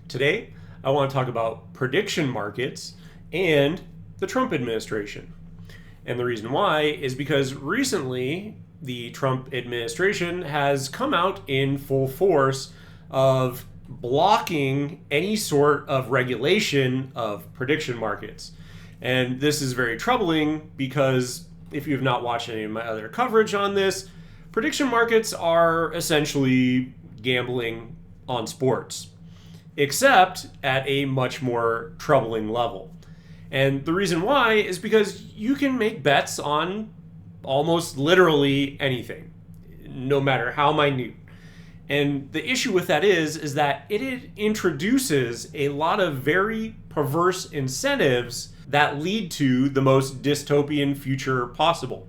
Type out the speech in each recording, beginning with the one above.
Today, I want to talk about prediction markets and the Trump administration. And the reason why is because recently the Trump administration has come out in full force of blocking any sort of regulation of prediction markets. And this is very troubling because if you have not watched any of my other coverage on this, prediction markets are essentially gambling on sports, except at a much more troubling level. And the reason why is because you can make bets on almost literally anything, no matter how minute. And the issue with that is that it introduces a lot of very perverse incentives that lead to the most dystopian future possible.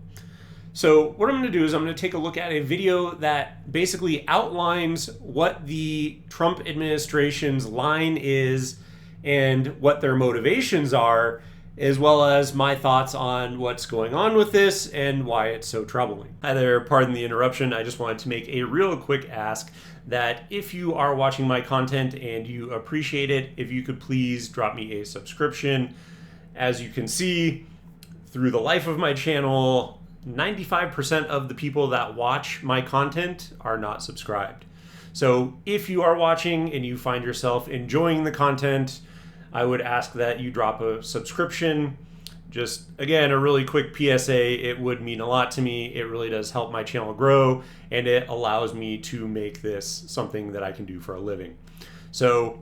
So what I'm going to do is I'm going to take a look at a video that basically outlines what the Trump administration's line is and what their motivations are, as well as my thoughts on what's going on with this and why it's so troubling. Hi there, pardon the interruption. I just wanted to make a real quick ask that if you are watching my content and you appreciate it, if you could please drop me a subscription. As you can see, through the life of my channel, 95% of the people that watch my content are not subscribed. So if you are watching and you find yourself enjoying the content, I would ask that you drop a subscription. Just, again, a really quick PSA. It would mean a lot to me. It really does help my channel grow, and it allows me to make this something that I can do for a living. So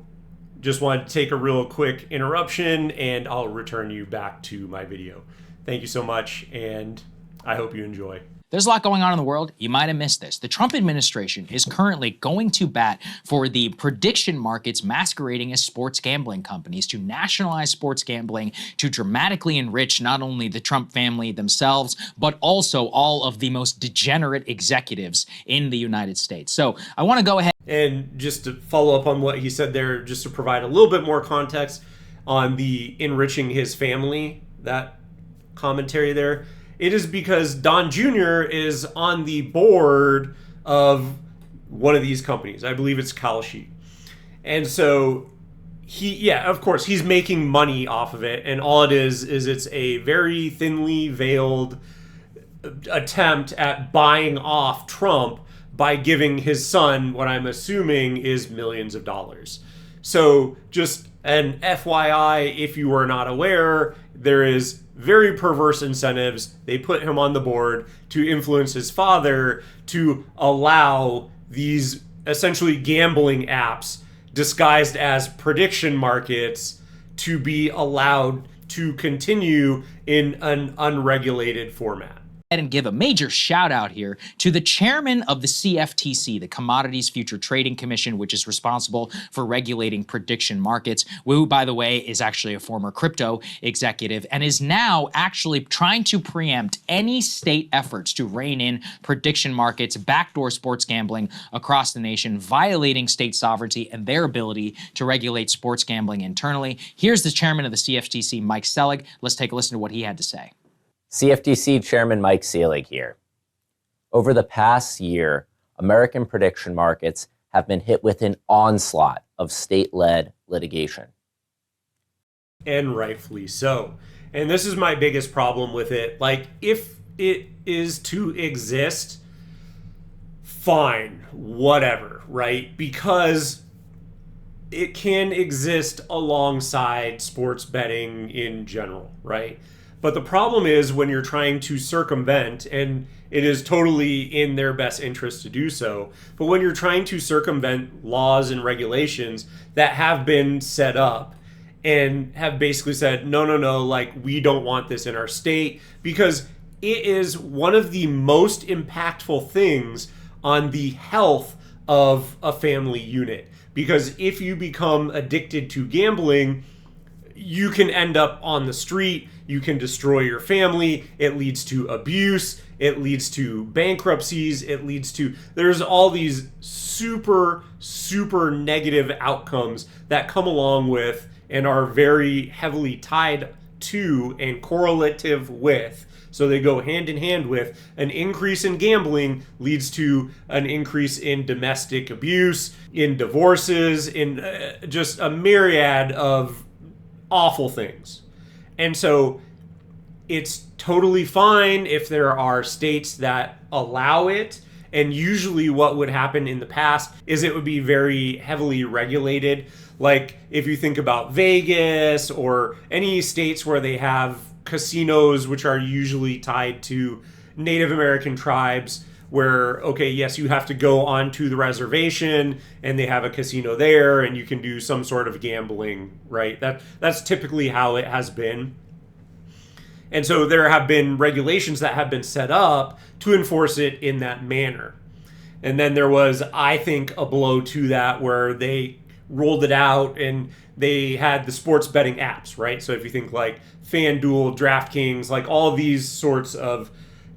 just wanted to take a real quick interruption, and I'll return you back to my video. Thank you so much, and I hope you enjoy. There's a lot going on in the world. You might have missed this. The Trump administration is currently going to bat for the prediction markets masquerading as sports gambling companies to nationalize sports gambling, to dramatically enrich not only the Trump family themselves, but also all of the most degenerate executives in the United States. So I want to go ahead. And just to follow up on what he said there, just to provide a little bit more context on the enriching his family, that commentary there, it is because Don Jr. is on the board of one of these companies. I believe it's Kalshi. And so of course, he's making money off of it. And all it is it's a very thinly veiled attempt at buying off Trump by giving his son what I'm assuming is millions of dollars. So just an FYI, if you were not aware, there is very perverse incentives. They put him on the board to influence his father to allow these essentially gambling apps disguised as prediction markets to be allowed to continue in an unregulated format. And give a major shout out here to the chairman of the CFTC, the Commodities Future Trading Commission, which is responsible for regulating prediction markets, who, by the way, is actually a former crypto executive and is now actually trying to preempt any state efforts to rein in prediction markets, backdoor sports gambling across the nation, violating state sovereignty and their ability to regulate sports gambling internally. Here's the chairman of the CFTC, Mike Selig. Let's take a listen to what he had to say. CFTC Chairman Mike Selig here. Over the past year, American prediction markets have been hit with an onslaught of state-led litigation. And rightfully so. And this is my biggest problem with it. Like, if it is to exist, fine, whatever, right? Because it can exist alongside sports betting in general, right? But the problem is when you're trying to circumvent, and it is totally in their best interest to do so, but when you're trying to circumvent laws and regulations that have been set up and have basically said, no, like, we don't want this in our state, because it is one of the most impactful things on the health of a family unit. Because if you become addicted to gambling, you can end up on the street, you can destroy your family, it leads to abuse, it leads to bankruptcies, there's all these super, super negative outcomes that come along with and are very heavily tied to and correlative with, so they go hand in hand with, an increase in gambling leads to an increase in domestic abuse, in divorces, in just a myriad of awful things. And so it's totally fine if there are states that allow it. And usually what would happen in the past is it would be very heavily regulated. Like if you think about Vegas or any states where they have casinos, which are usually tied to Native American tribes, where, okay, yes, you have to go onto the reservation and they have a casino there and you can do some sort of gambling, right? That's typically how it has been. And so there have been regulations that have been set up to enforce it in that manner. And then there was, I think, a blow to that where they rolled it out and they had the sports betting apps, right? So if you think like FanDuel, DraftKings, like all these sorts of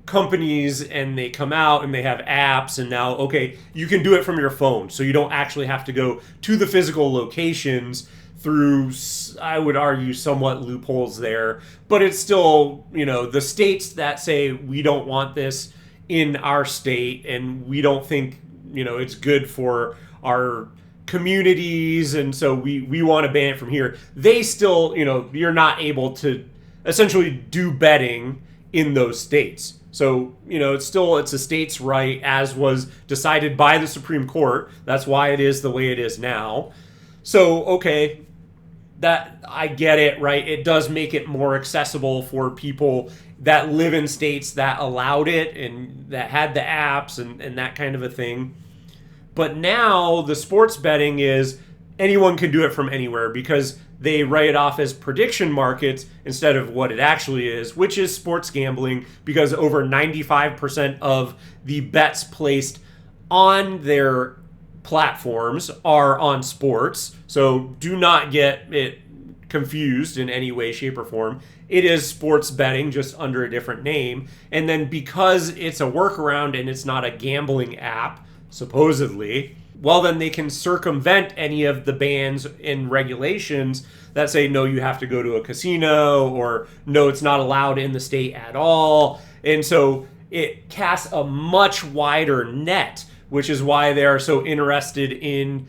companies, and they come out and they have apps, and now, okay, you can do it from your phone. So you don't actually have to go to the physical locations through, I would argue, somewhat loopholes there. But it's still, the states that say we don't want this in our state and we don't think, it's good for our communities, and so we want to ban it from here. They still, you're not able to essentially do betting in those states. So, it's a state's right, as was decided by the Supreme Court. That's why it is the way it is now. So, okay, that I get it, right? It does make it more accessible for people that live in states that allowed it and that had the apps and that kind of a thing. But now the sports betting is anyone can do it from anywhere, because they write it off as prediction markets instead of what it actually is, which is sports gambling, because over 95% of the bets placed on their platforms are on sports. So do not get it confused in any way, shape, or form. It is sports betting, just under a different name. And then because it's a workaround and it's not a gambling app, supposedly, well, then they can circumvent any of the bans and regulations that say, no, you have to go to a casino, or no, it's not allowed in the state at all. And so it casts a much wider net, which is why they are so interested in,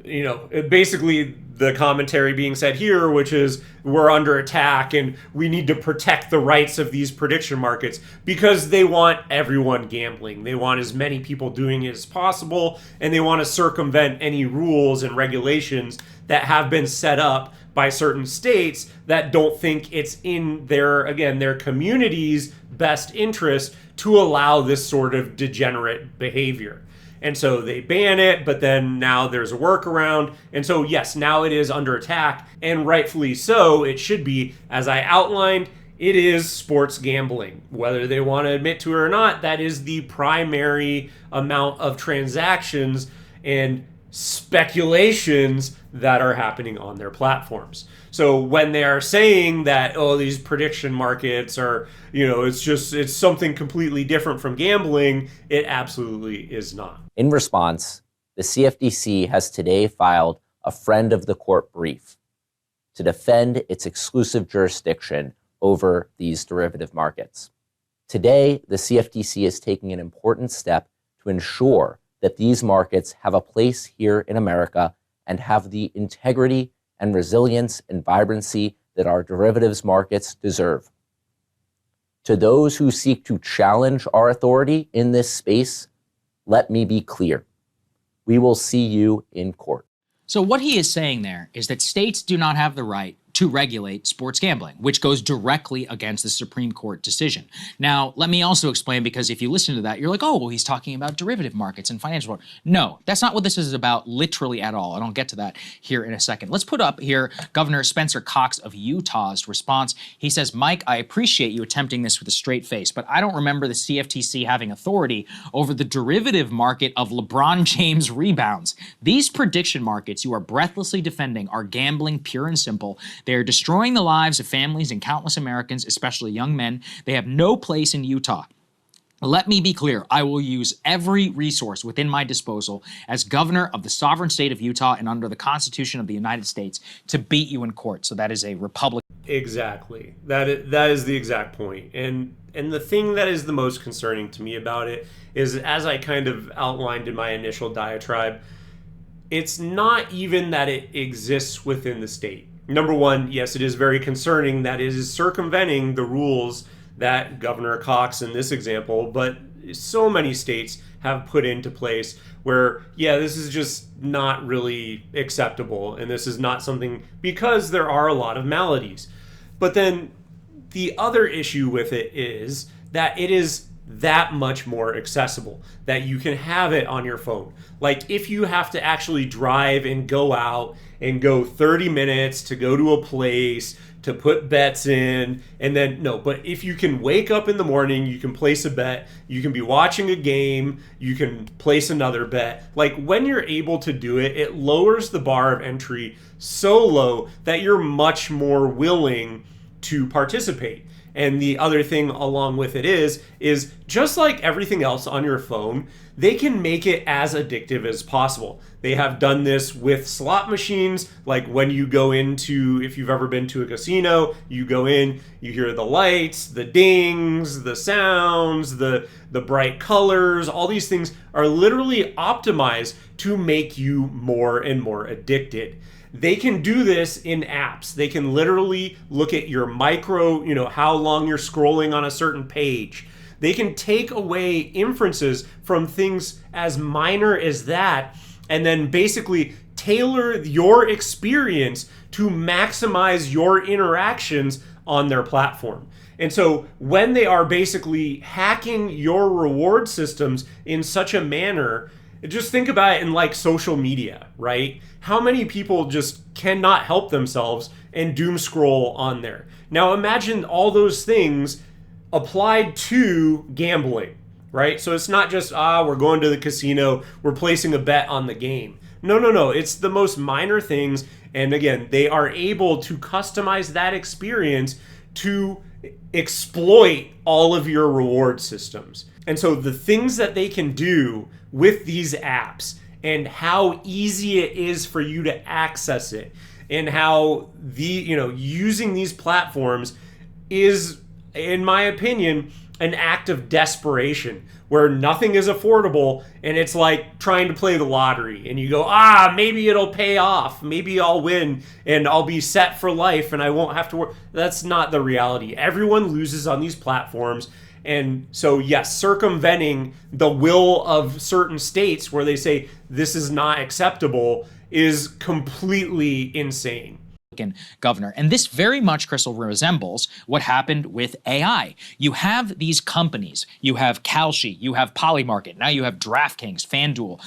basically the commentary being said here, which is we're under attack and we need to protect the rights of these prediction markets, because they want everyone gambling. They want as many people doing it as possible, and they want to circumvent any rules and regulations that have been set up by certain states that don't think it's in their community's best interest to allow this sort of degenerate behavior. And so they ban it, but then now there's a workaround. And so, yes, now it is under attack, and rightfully so. It should be, as I outlined, it is sports gambling. Whether they want to admit to it or not, that is the primary amount of transactions and speculations that are happening on their platforms. So when they are saying that, oh, these prediction markets are, it's something completely different from gambling, it absolutely is not. In response, the CFTC has today filed a friend of the court brief to defend its exclusive jurisdiction over these derivative markets. Today, the CFTC is taking an important step to ensure that these markets have a place here in America and have the integrity and resilience and vibrancy that our derivatives markets deserve. To those who seek to challenge our authority in this space, let me be clear. We will see you in court. So what he is saying there is that states do not have the right to regulate sports gambling, which goes directly against the Supreme Court decision. Now, let me also explain, because if you listen to that, you're like, oh, well, he's talking about derivative markets and financial markets. No, that's not what this is about, literally at all. And I'll get to that here in a second. Let's put up here Governor Spencer Cox of Utah's response. He says, Mike, I appreciate you attempting this with a straight face, but I don't remember the CFTC having authority over the derivative market of LeBron James rebounds. These prediction markets you are breathlessly defending are gambling, pure and simple. They are destroying the lives of families and countless Americans, especially young men. They have no place in Utah. Let me be clear, I will use every resource within my disposal as governor of the sovereign state of Utah and under the Constitution of the United States to beat you in court. So that is a Republican. Exactly. That is the exact point. And the thing that is the most concerning to me about it is, as I kind of outlined in my initial diatribe, it's not even that it exists within the state. Number one, yes, it is very concerning that it is circumventing the rules that Governor Cox in this example, but so many states have put into place where, yeah, this is just not really acceptable. And this is not something, because there are a lot of maladies. But then the other issue with it is that it is that much more accessible, that you can have it on your phone. Like, if you have to actually drive and go out and go 30 minutes to go to a place to put bets in, and then no, but if you can wake up in the morning, you can place a bet, you can be watching a game, you can place another bet. Like, when you're able to do it, it lowers the bar of entry so low that you're much more willing to participate. And the other thing along with it is just like everything else on your phone, they can make it as addictive as possible. They have done this with slot machines, like when you go into, if you've ever been to a casino, you go in, you hear the lights, the dings, the sounds, the bright colors, all these things are literally optimized to make you more and more addicted. They can do this in apps. They can literally look at your micro, how long you're scrolling on a certain page. They can take away inferences from things as minor as that and then basically tailor your experience to maximize your interactions on their platform. And so when they are basically hacking your reward systems in such a manner, just think about it in like social media, right? How many people just cannot help themselves and doom scroll on there? Now imagine all those things applied to gambling, right? So it's not just, we're going to the casino, we're placing a bet on the game. No. It's the most minor things. And again, they are able to customize that experience to exploit all of your reward systems. And so the things that they can do with these apps and how easy it is for you to access it and how using these platforms is, in my opinion, an act of desperation where nothing is affordable and it's like trying to play the lottery and you go, maybe it'll pay off. Maybe I'll win and I'll be set for life and I won't have to work. That's not the reality. Everyone loses on these platforms. And so, yes, circumventing the will of certain states where they say this is not acceptable is completely insane. Governor. And this very much, Crystal, resembles what happened with AI. You have these companies, you have Kalshi, you have Polymarket, now you have DraftKings, FanDuel,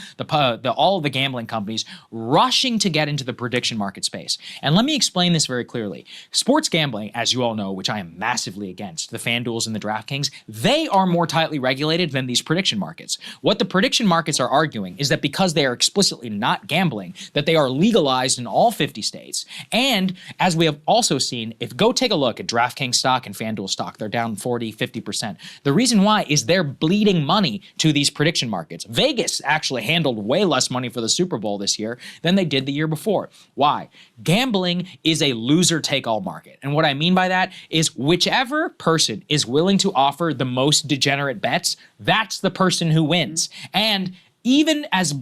all of the gambling companies rushing to get into the prediction market space. And let me explain this very clearly. Sports gambling, as you all know, which I am massively against, the FanDuels and the DraftKings, they are more tightly regulated than these prediction markets. What the prediction markets are arguing is that because they are explicitly not gambling, that they are legalized in all 50 states. And as we have also seen, go take a look at DraftKings stock and FanDuel stock, they're down 40, 50%. The reason why is they're bleeding money to these prediction markets. Vegas actually handled way less money for the Super Bowl this year than they did the year before. Why? Gambling is a loser-take-all market. And what I mean by that is whichever person is willing to offer the most degenerate bets, that's the person who wins. And even as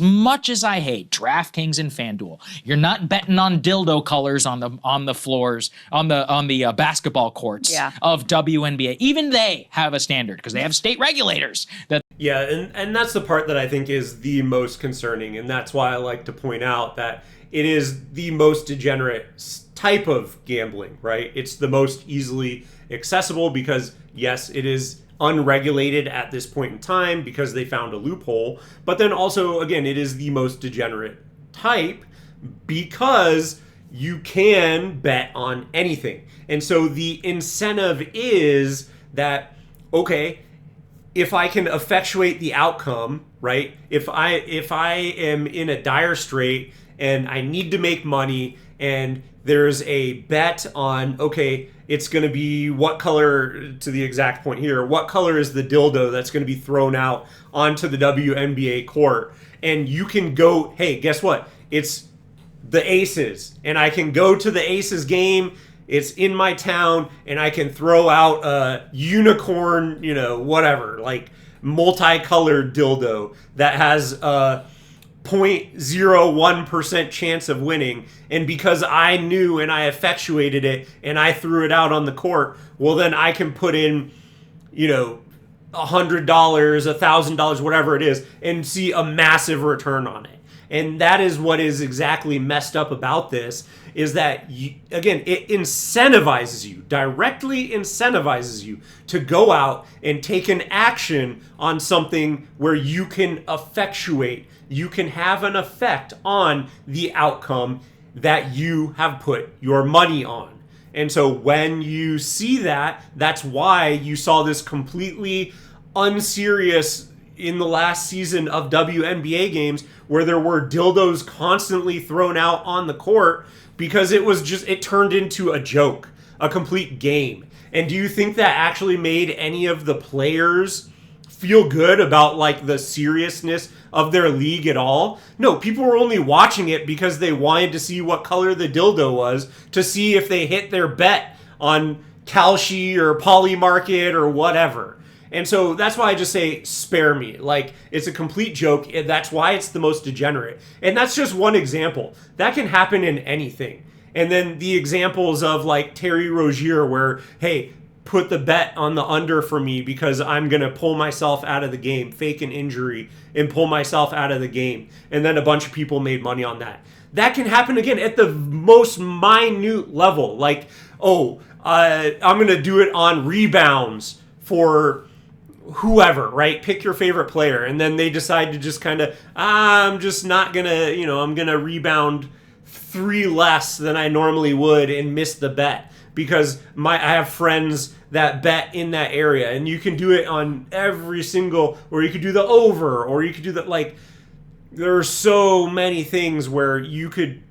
much as I hate DraftKings and FanDuel, you're not betting on dildo colors on the floors, on the basketball courts of WNBA. Even they have a standard because they have state regulators. And that's the part that I think is the most concerning, and that's why I like to point out that it is the most degenerate type of gambling, right? It's the most easily accessible because, yes, it is unregulated at this point in time because they found a loophole. But then also, again, it is the most degenerate type because you can bet on anything. And so the incentive is that, okay, if I can effectuate the outcome, right? If I am in a dire strait and I need to make money, and there's a bet on, okay, it's going to be what color, to the exact point here, what color is the dildo that's going to be thrown out onto the WNBA court. And you can go, hey, guess what? It's the Aces, and I can go to the Aces game. It's in my town, and I can throw out a unicorn, whatever, like multicolored dildo that has a 0.01% chance of winning. And because I knew and I effectuated it and I threw it out on the court, well, then I can put in, $100, $1,000, whatever it is, and see a massive return on it. And that is what is exactly messed up about this, is that, again, it incentivizes you, directly incentivizes you to go out and take an action on something where you can effectuate, you can have an effect on the outcome that you have put your money on. And so when you see that, that's why you saw this completely unserious in the last season of WNBA games where there were dildos constantly thrown out on the court, because it turned into a joke, a complete game. And do you think that actually made any of the players feel good about like the seriousness of their league at all? No, people were only watching it because they wanted to see what color the dildo was, to see if they hit their bet on Kalshi or Polymarket or whatever. And so that's why I just say, spare me. Like, it's a complete joke. That's why it's the most degenerate. And that's just one example. That can happen in anything. And then the examples of like Terry Rozier, where, hey, put the bet on the under for me because I'm going to pull myself out of the game, fake an injury and pull myself out of the game. And then a bunch of people made money on that. That can happen again at the most minute level. Like, I'm going to do it on rebounds for whoever, right? Pick your favorite player. And then they decide to just kind of, I'm just not going to, I'm going to rebound 3 less than I normally would and miss the bet because I have friends that bet in that area. And you can do it on every single, or you could do the over, or you could do that. Like, there are so many things where you could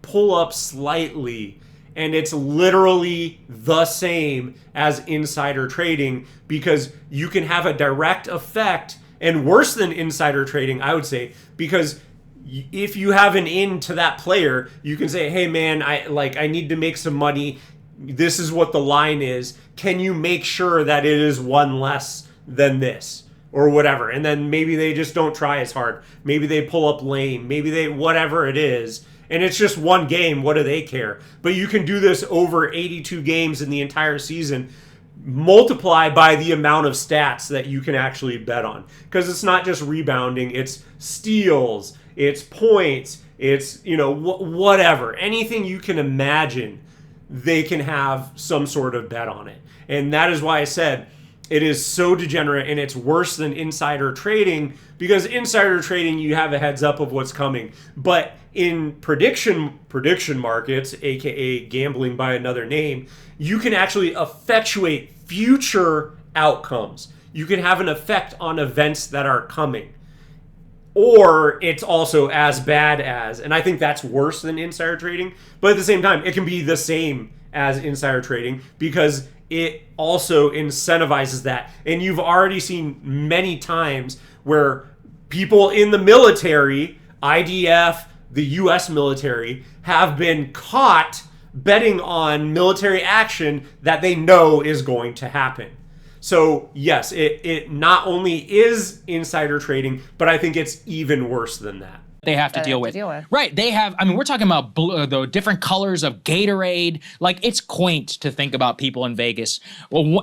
pull up slightly and it's literally the same as insider trading, because you can have a direct effect, and worse than insider trading, I would say, because if you have an in to that player, you can say, hey man, I need to make some money. This is what the line is. Can you make sure that it is one less than this? Or whatever. And then maybe they just don't try as hard. Maybe they pull up lame. Maybe they, whatever it is. And it's just one game. What do they care? But you can do this over 82 games in the entire season. Multiply by the amount of stats that you can actually bet on. Because it's not just rebounding. It's steals. It's points. It's, whatever. Anything you can imagine, they can have some sort of bet on it. And that is why I said it is so degenerate, and it's worse than insider trading, because insider trading, you have a heads up of what's coming. But in prediction markets, aka gambling by another name, you can actually effectuate future outcomes. You can have an effect on events that are coming. Or it's also as bad as, and I think that's worse than insider trading, but at the same time, it can be the same as insider trading because it also incentivizes that. And you've already seen many times where people in the military, IDF, the US military, have been caught betting on military action that they know is going to happen. So yes, it not only is insider trading, but I think it's even worse than that. They have to deal with. Right. They have, we're talking about the different colors of Gatorade. Like, it's quaint to think about people in Vegas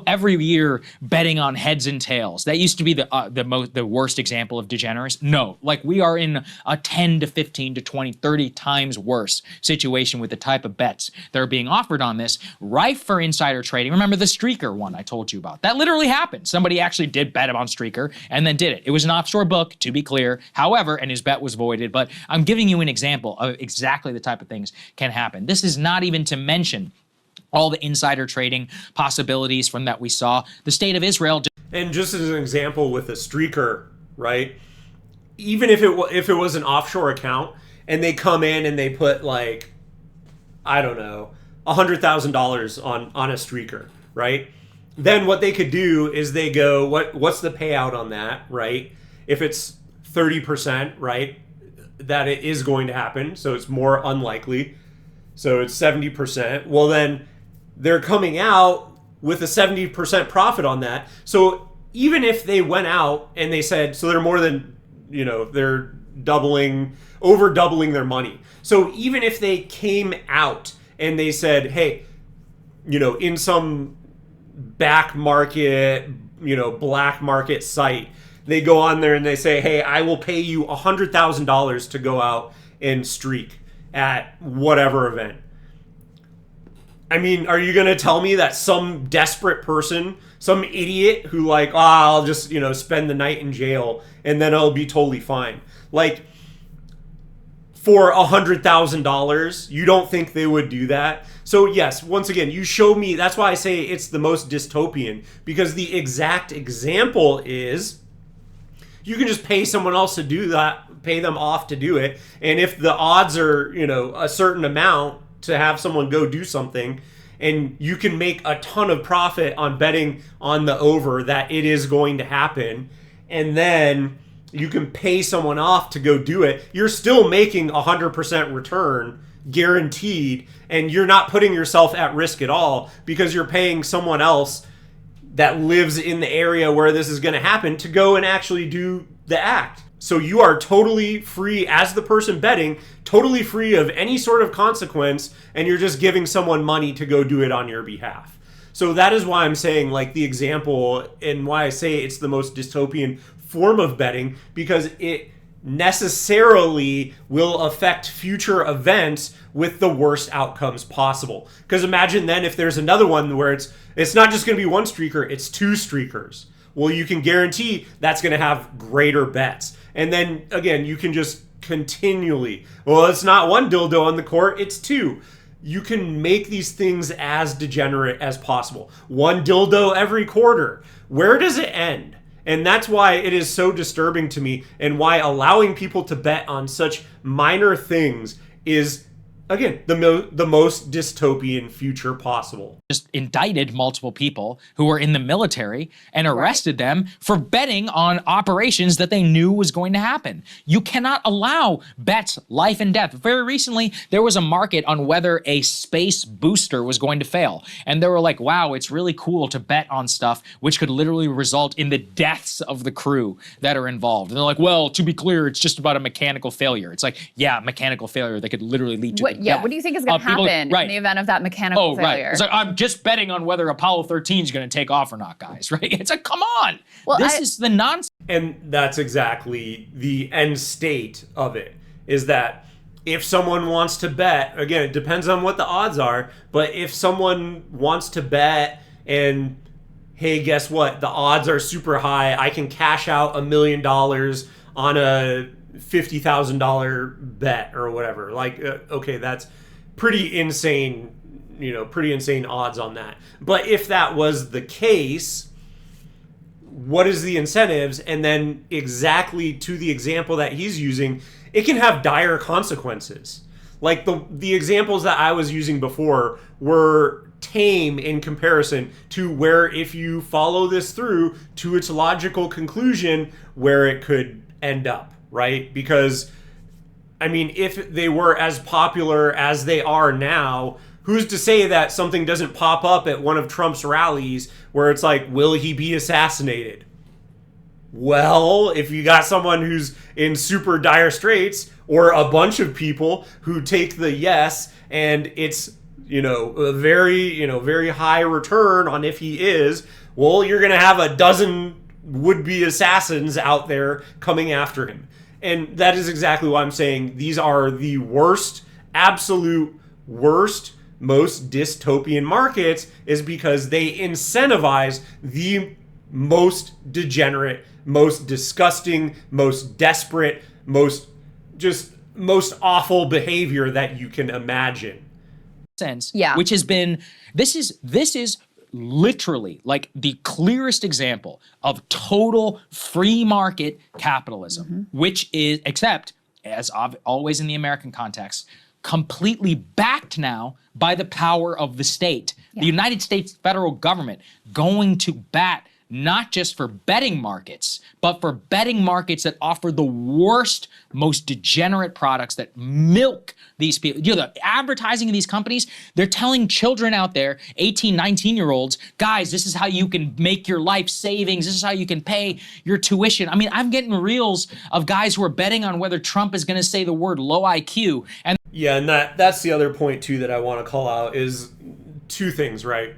every year betting on heads and tails. That used to be the worst example of degeneracy. No, like, we are in a 10 to 15 to 20, 30 times worse situation with the type of bets that are being offered on this, rife for insider trading. Remember the streaker one I told you about? That literally happened. Somebody actually did bet on streaker and then did it. It was an offshore book, to be clear. However, and his bet was voided. But I'm giving you an example of exactly the type of things can happen. This is not even to mention all the insider trading possibilities from that we saw. The state of Israel. And just as an example with a streaker, right? Even if it was an offshore account and they come in and they put like, I don't know, $100,000 on a streaker, right? Then what they could do is they go, what's the payout on that, right? If it's 30%, right, that it is going to happen, so it's more unlikely. So it's 70%. Well, then they're coming out with a 70% profit on that. So even if they went out and they said, so they're more than, they're over doubling their money. So even if they came out and they said, hey, in some back market, black market site, they go on there and they say, hey, I will pay you $100,000 to go out and streak at whatever event. I mean, are you going to tell me that some desperate person, some idiot who like, I'll just, spend the night in jail and then I'll be totally fine? Like, for $100,000, you don't think they would do that? So yes, once again, you show me, that's why I say it's the most dystopian, because the exact example is you can just pay someone else to do that, pay them off to do it. And if the odds are, a certain amount to have someone go do something, and you can make a ton of profit on betting on the over that it is going to happen, and then you can pay someone off to go do it, you're still making 100% return guaranteed, and you're not putting yourself at risk at all because you're paying someone else that lives in the area where this is going to happen to go and actually do the act. So you are totally free as the person betting, totally free of any sort of consequence, and you're just giving someone money to go do it on your behalf. So that is why I'm saying, like, the example, and why I say it's the most dystopian form of betting, because it necessarily will affect future events with the worst outcomes possible. Because imagine then if there's another one where it's not just going to be one streaker, it's two streakers. Well, you can guarantee that's going to have greater bets. And then, again, you can just continually, well, it's not one dildo on the court, it's two. You can make these things as degenerate as possible. One dildo every quarter. Where does it end? And that's why it is so disturbing to me, and why allowing people to bet on such minor things is, again, the most dystopian future possible. Just indicted multiple people who were in the military and arrested them for betting on operations that they knew was going to happen. You cannot allow bets, life and death. Very recently, there was a market on whether a space booster was going to fail. And they were like, wow, it's really cool to bet on stuff which could literally result in the deaths of the crew that are involved. And they're like, well, to be clear, it's just about a mechanical failure. It's like, yeah, mechanical failure that could literally lead to the death. What do you think is going to happen in the event of that mechanical failure? Right. It's like, I'm just betting on whether Apollo 13 is going to take off or not, guys, right? It's like, come on. Well, this is the nonsense. And that's exactly the end state of it, is that if someone wants to bet, again, it depends on what the odds are, but if someone wants to bet and, hey, guess what? The odds are super high. I can cash out $1 million on a $50,000 bet or whatever. Like, okay, that's pretty insane, pretty insane odds on that. But if that was the case, what is the incentives? And then exactly to the example that he's using, it can have dire consequences. Like the examples that I was using before were tame in comparison to where, if you follow this through to its logical conclusion, where it could end up, right? Because, I mean, if they were as popular as they are now, who's to say that something doesn't pop up at one of Trump's rallies where it's like, will he be assassinated? Well, if you got someone who's in super dire straits, or a bunch of people who take the yes, and it's, a very high return on if he is, well, you're going to have a dozen would-be assassins out there coming after him. And that is exactly why I'm saying these are the worst, absolute worst, most dystopian markets, is because they incentivize the most degenerate, most disgusting, most desperate, most awful behavior that you can imagine. Which has been, this is literally like the clearest example of total free market capitalism, which is, except as always in the American context, completely backed now by the power of the state. Yeah. The United States federal government going to bat not just for betting markets, but for betting markets that offer the worst, most degenerate products that milk these people. You know, the advertising of these companies, they're telling children out there, 18, 19-year-olds, guys, this is how you can make your life savings. This is how you can pay your tuition. I mean, I'm getting reels of guys who are betting on whether Trump is going to say the word low IQ. And yeah, and that's the other point, too, that I want to call out is two things, right?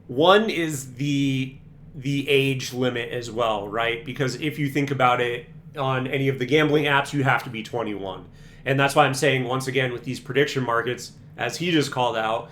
One is the age limit as well, right? Because if you think about it, on any of the gambling apps, you have to be 21. And that's why I'm saying, once again, with these prediction markets, as he just called out,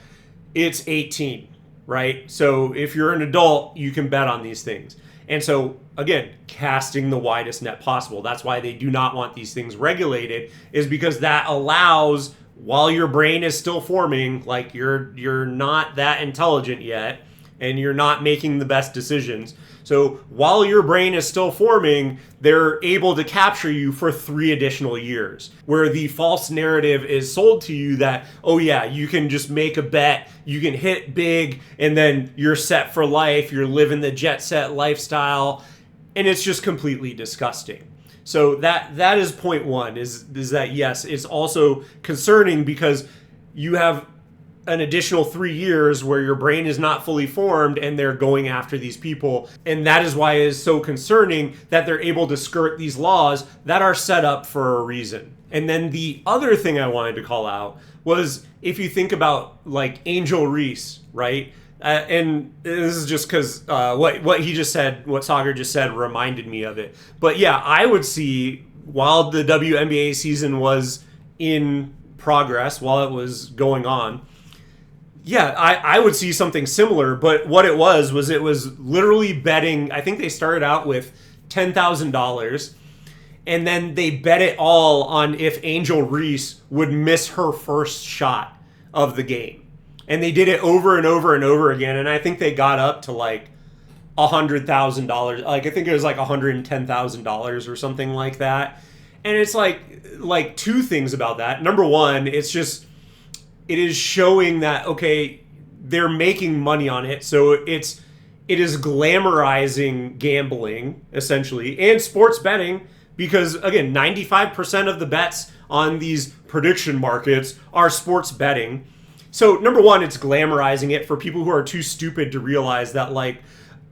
it's 18, right? So if you're an adult, you can bet on these things. And so, again, casting the widest net possible. That's why they do not want these things regulated, is because that allows, while your brain is still forming, like you're not that intelligent yet, and you're not making the best decisions. So while your brain is still forming, they're able to capture you for 3 additional years, where the false narrative is sold to you that, oh yeah, you can just make a bet, you can hit big, and then you're set for life, you're living the jet set lifestyle, and it's just completely disgusting. So that is point one, is that yes, it's also concerning because you have an additional 3 years where your brain is not fully formed and they're going after these people. And that is why it is so concerning that they're able to skirt these laws that are set up for a reason. And then the other thing I wanted to call out was, if you think about like Angel Reese, right? And this is just because what he just said, what Sagar just said reminded me of it. But yeah, I would see, while the WNBA season was in progress, while it was going on, yeah, I would see something similar, but what it was literally betting. I think they started out with $10,000, and then they bet it all on if Angel Reese would miss her first shot of the game. And they did it over and over and over again, and I think they got up to like $100,000. Like, I think it was like $110,000 or something like that. And it's like two things about that. Number one, it is showing that, okay, they're making money on it. So it is glamorizing gambling, essentially, and sports betting, because, again, 95% of the bets on these prediction markets are sports betting. So, number one, it's glamorizing it for people who are too stupid to realize that, like,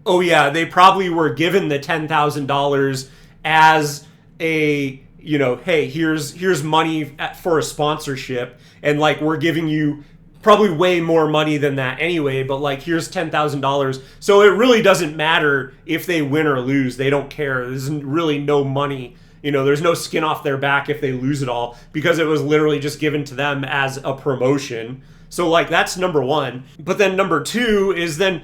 oh, yeah, they probably were given the $10,000 as a, you know, hey, here's money for a sponsorship, and like we're giving you probably way more money than that anyway, but like here's $10,000. So it really doesn't matter if they win or lose. They don't care. There's really no money. You know, there's no skin off their back if they lose it all, because it was literally just given to them as a promotion. So like that's number one. But then number two is then,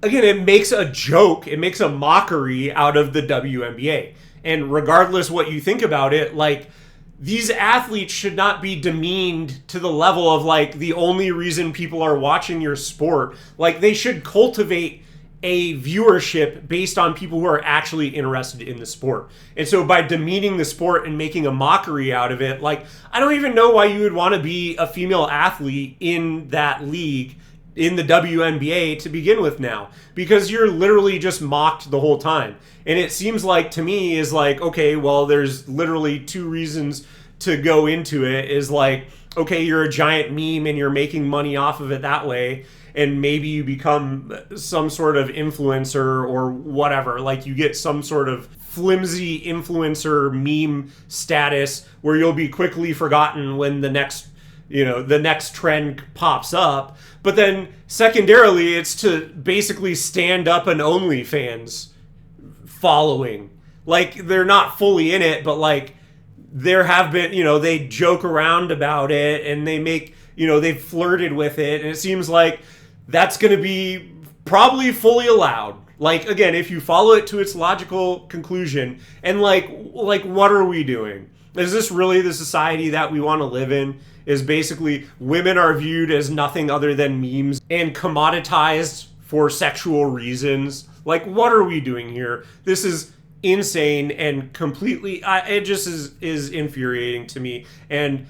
again, it makes a joke, it makes a mockery out of the WNBA. And regardless what you think about it, like, these athletes should not be demeaned to the level of like the only reason people are watching your sport. Like, they should cultivate a viewership based on people who are actually interested in the sport. And so by demeaning the sport and making a mockery out of it, like, I don't even know why you would want to be a female athlete in that league, in the WNBA, to begin with now, because you're literally just mocked the whole time. And it seems like, to me, is like, okay, well, there's literally two reasons to go into it. Is like, okay, you're a giant meme and you're making money off of it that way, and maybe you become some sort of influencer or whatever. Like, you get some sort of flimsy influencer meme status where you'll be quickly forgotten when the next trend pops up. But then secondarily, it's to basically stand up an OnlyFans following. Like, they're not fully in it, but like, there have been, they joke around about it, and they make, they've flirted with it, and it seems like that's going to be probably fully allowed. Like, again, if you follow it to its logical conclusion, and like what are we doing? Is this really the society that we want to live in? Is basically women are viewed as nothing other than memes and commoditized for sexual reasons? Like, what are we doing here? This is insane and completely, it just is infuriating to me. And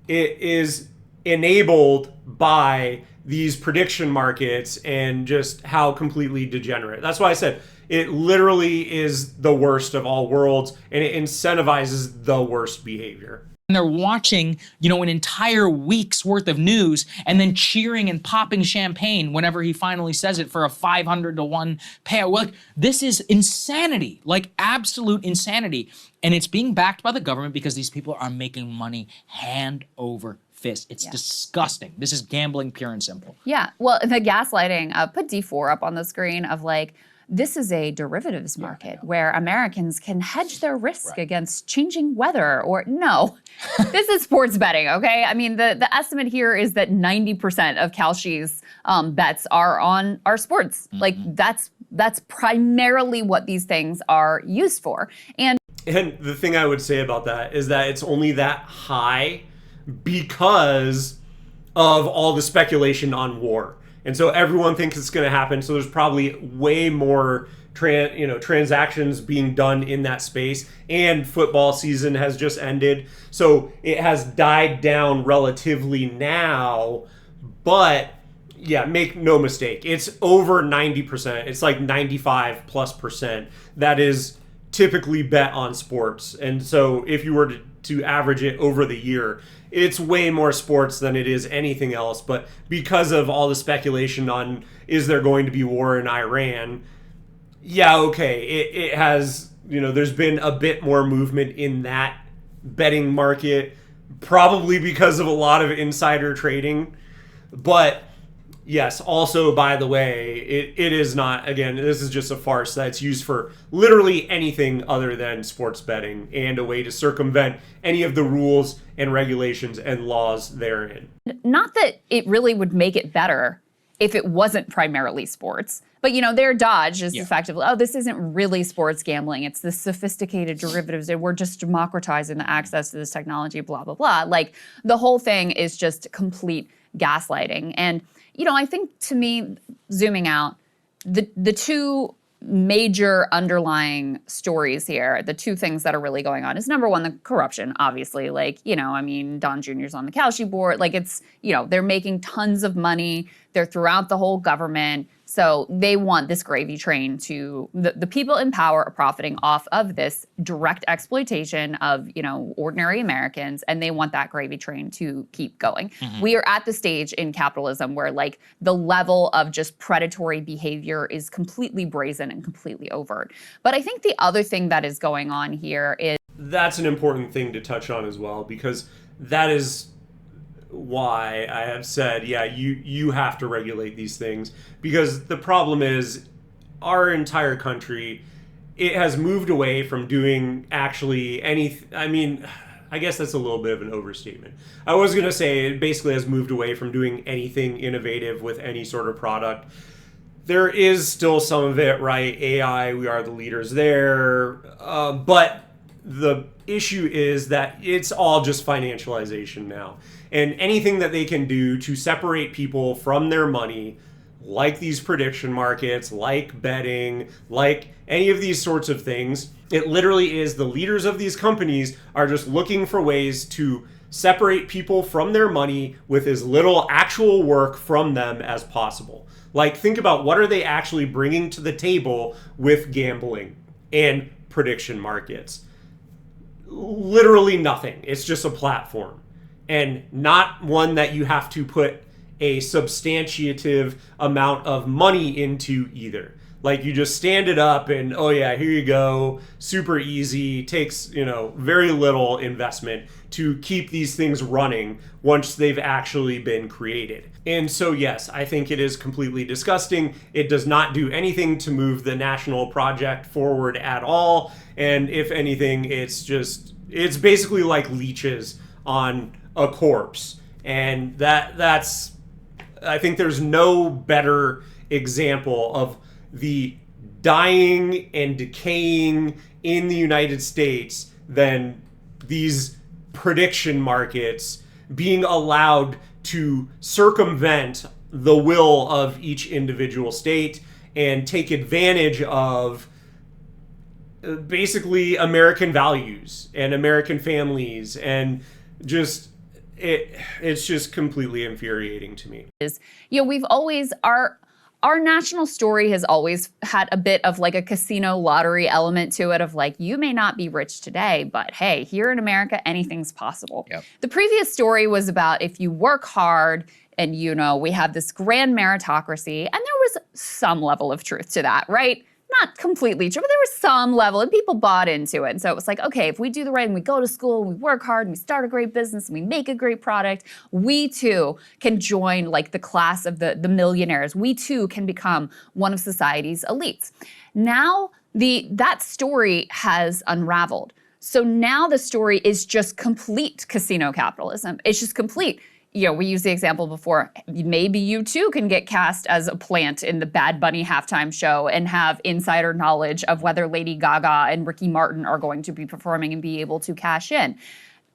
it is enabled by these prediction markets and just how completely degenerate. That's why I said it literally is the worst of all worlds, and it incentivizes the worst behavior. And they're watching, an entire week's worth of news and then cheering and popping champagne whenever he finally says it for a 500-to-1 payout. Like, this is insanity, like absolute insanity. And it's being backed by the government because these people are making money hand over fist. It's disgusting. This is gambling pure and simple. Yeah. Well, the gaslighting, put D4 up on the screen of like, this is a derivatives market where Americans can hedge their risk against changing weather or no. This is sports betting, okay? I mean, the estimate here is that 90% of Kalshi's bets are on our sports. Like that's primarily what these things are used for. And the thing I would say about that is that it's only that high because of all the speculation on war. And so everyone thinks it's going to happen. So there's probably way more transactions being done in that space. And football season has just ended. So it has died down relatively now. But yeah, make no mistake. It's over 90%. It's like 95+% that is typically bet on sports. And so if you were to average it over the year, it's way more sports than it is anything else. But because of all the speculation on is there going to be war in Iran, it has, there's been a bit more movement in that betting market, probably because of a lot of insider trading. But yes, also, by the way, it is not, again, this is just a farce that's used for literally anything other than sports betting and a way to circumvent any of the rules and regulations and laws therein. Not that it really would make it better if it wasn't primarily sports. But, their dodge is effectively, this isn't really sports gambling. It's this sophisticated derivatives, and we're just democratizing the access to this technology, blah, blah, blah. Like, the whole thing is just complete gaslighting. And I think, to me, zooming out, the two major underlying stories here, the two things that are really going on is, number one, the corruption, obviously. Like, Don Jr.'s on the Kalshi board. Like, it's, they're making tons of money. They're throughout the whole government. So they want this gravy train to, the people in power are profiting off of this direct exploitation of, ordinary Americans, and they want that gravy train to keep going. We are at the stage in capitalism where like the level of just predatory behavior is completely brazen and completely overt. But I think the other thing that is going on here is... That's an important thing to touch on as well, because that is why I have said, you have to regulate these things, because the problem is our entire country, it has moved away from doing actually anything. I mean, I guess that's a little bit of an overstatement. I was going to say it basically has moved away from doing anything innovative with any sort of product. There is still some of it, right? AI, we are the leaders there. But the issue is that it's all just financialization now. And anything that they can do to separate people from their money, like these prediction markets, like betting, like any of these sorts of things, it literally is the leaders of these companies are just looking for ways to separate people from their money with as little actual work from them as possible. Like, think about what are they actually bringing to the table with gambling and prediction markets. Literally nothing. It's just a platform. And not one that you have to put a substantiative amount of money into either. Like, you just stand it up and, here you go, super easy, takes, very little investment to keep these things running once they've actually been created. And so, yes, I think it is completely disgusting. It does not do anything to move the national project forward at all. And if anything, it's basically like leeches on a corpse. And that's I think there's no better example of the dying and decaying in the United States than these prediction markets being allowed to circumvent the will of each individual state and take advantage of basically American values and American families, and just it's just completely infuriating to me. We've always our national story has always had a bit of like a casino lottery element to it of like, you may not be rich today, but hey, here in America, anything's possible. Yep. The previous story was about if you work hard and, we have this grand meritocracy, and there was some level of truth to that, right? Not completely true, but there was some level, and people bought into it. And so it was like, okay, if we do the right and we go to school and we work hard and we start a great business and we make a great product, we too can join like the class of the millionaires. We too can become one of society's elites. Now that story has unraveled. So now the story is just complete casino capitalism. It's just complete. We used the example before, maybe you too can get cast as a plant in the Bad Bunny halftime show and have insider knowledge of whether Lady Gaga and Ricky Martin are going to be performing and be able to cash in.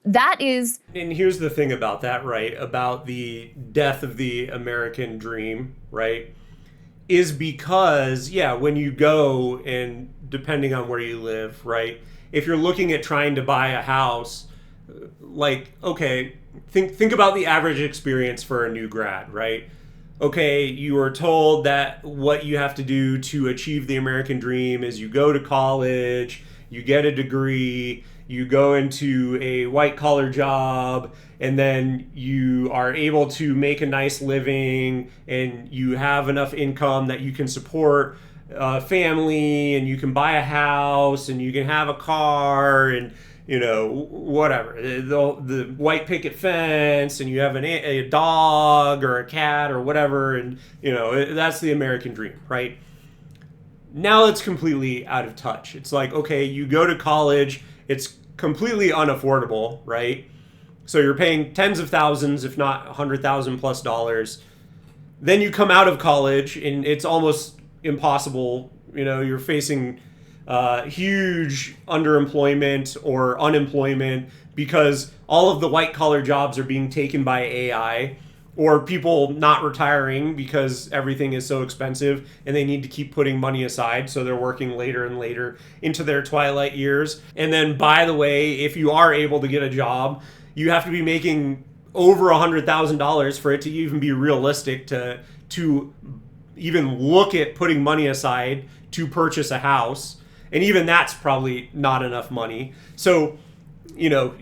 That is... And here's the thing about that, right? About the death of the American dream, right? Is because, when you go and depending on where you live, right? If you're looking at trying to buy a house, like, okay... Think about the average experience for a new grad, right? Okay, you are told that what you have to do to achieve the American dream is you go to college, you get a degree, you go into a white-collar job, and then you are able to make a nice living, and you have enough income that you can support a family, and you can buy a house, and you can have a car, and whatever, the white picket fence, and you have a dog or a cat or whatever, and that's the American dream, right? Now it's completely out of touch. It's like, okay, you go to college, it's completely unaffordable, right? So you're paying tens of thousands, if not $100,000 plus dollars. Then you come out of college and it's almost impossible. You're facing huge underemployment or unemployment because all of the white collar jobs are being taken by AI, or people not retiring because everything is so expensive and they need to keep putting money aside, so they're working later and later into their twilight years. And then, by the way, if you are able to get a job, you have to be making over $100,000 for it to even be realistic to even look at putting money aside to purchase a house. And even that's probably not enough money. So, your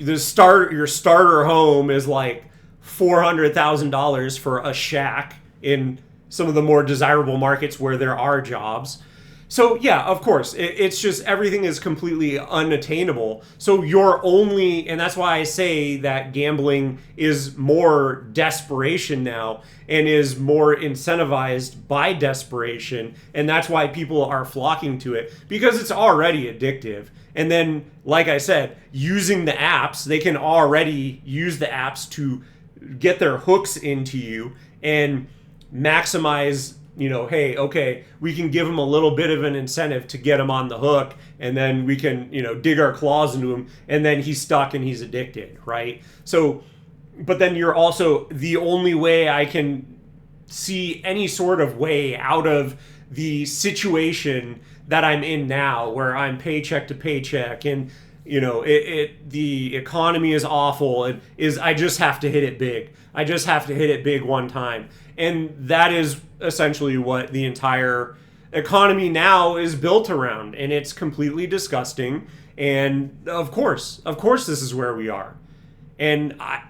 starter home is like $400,000 for a shack in some of the more desirable markets where there are jobs. So yeah, of course, it's just everything is completely unattainable. So and that's why I say that gambling is more desperation now and is more incentivized by desperation. And that's why people are flocking to it, because it's already addictive. And then, like I said, using the apps, they can already use the apps to get their hooks into you and maximize, hey, okay, we can give him a little bit of an incentive to get him on the hook, and then we can, dig our claws into him, and then he's stuck and he's addicted, right? So, but then you're also, the only way I can see any sort of way out of the situation that I'm in now, where I'm paycheck to paycheck, and the economy is awful, and I just have to hit it big. I just have to hit it big one time. And that is essentially what the entire economy now is built around. And it's completely disgusting. And of course, this is where we are. And I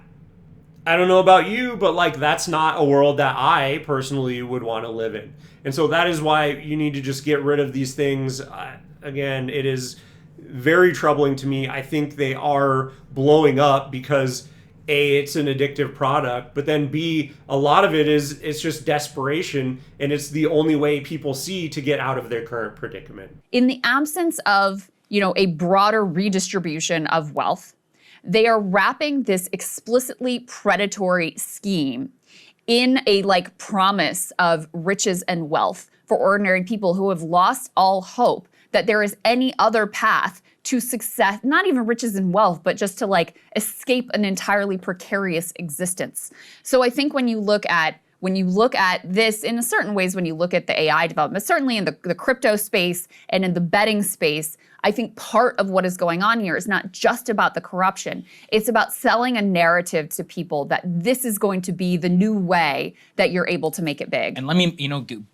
don't know about you, but like, that's not a world that I personally would want to live in. And so that is why you need to just get rid of these things. Again, it is very troubling to me. I think they are blowing up because A, it's an addictive product, but then B, a lot of it's just desperation, and it's the only way people see to get out of their current predicament. In the absence of, a broader redistribution of wealth, they are wrapping this explicitly predatory scheme in a promise of riches and wealth for ordinary people who have lost all hope that there is any other path to success, not even riches and wealth, but just to escape an entirely precarious existence. So I think when you look at this in certain ways, when you look at the AI development, certainly in the crypto space and in the betting space, I think part of what is going on here is not just about the corruption. It's about selling a narrative to people that this is going to be the new way that you're able to make it big. And let me,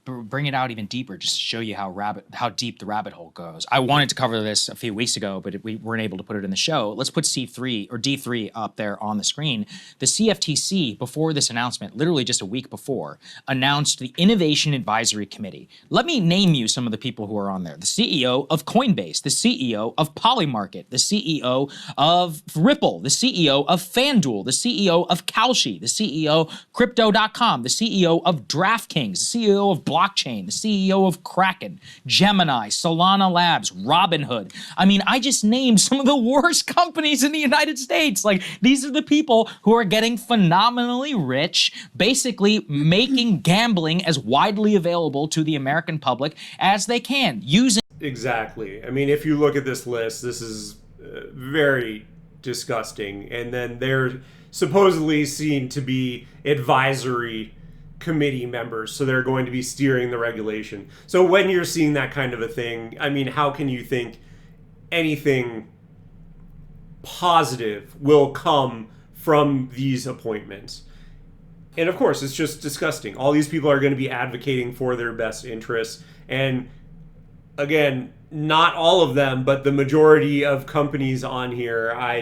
bring it out even deeper, just to show you how deep the rabbit hole goes. I wanted to cover this a few weeks ago, but we weren't able to put it in the show. Let's put C3 or D3 up there on the screen. The CFTC, before this announcement, literally just a week before, announced the Innovation Advisory Committee. Let me name you some of the people who are on there. The CEO of Coinbase, the CEO of Polymarket, the CEO of Ripple, the CEO of FanDuel, the CEO of Kalshi, the CEO of Crypto.com, the CEO of DraftKings, the CEO of Blockchain, the CEO of Kraken, Gemini, Solana Labs, Robinhood. I mean, I just named some of the worst companies in the United States. Like, these are the people who are getting phenomenally rich, basically making gambling as widely available to the American public as they can, using... Exactly. I mean, if you look at this list, this is very disgusting. And then they're supposedly seen to be advisory committee members, so they're going to be steering the regulation. So when you're seeing that kind of a thing, I mean, how can you think anything positive will come from these appointments? And of course, it's just disgusting. All these people are going to be advocating for their best interests. And again, not all of them, but the majority of companies on here, I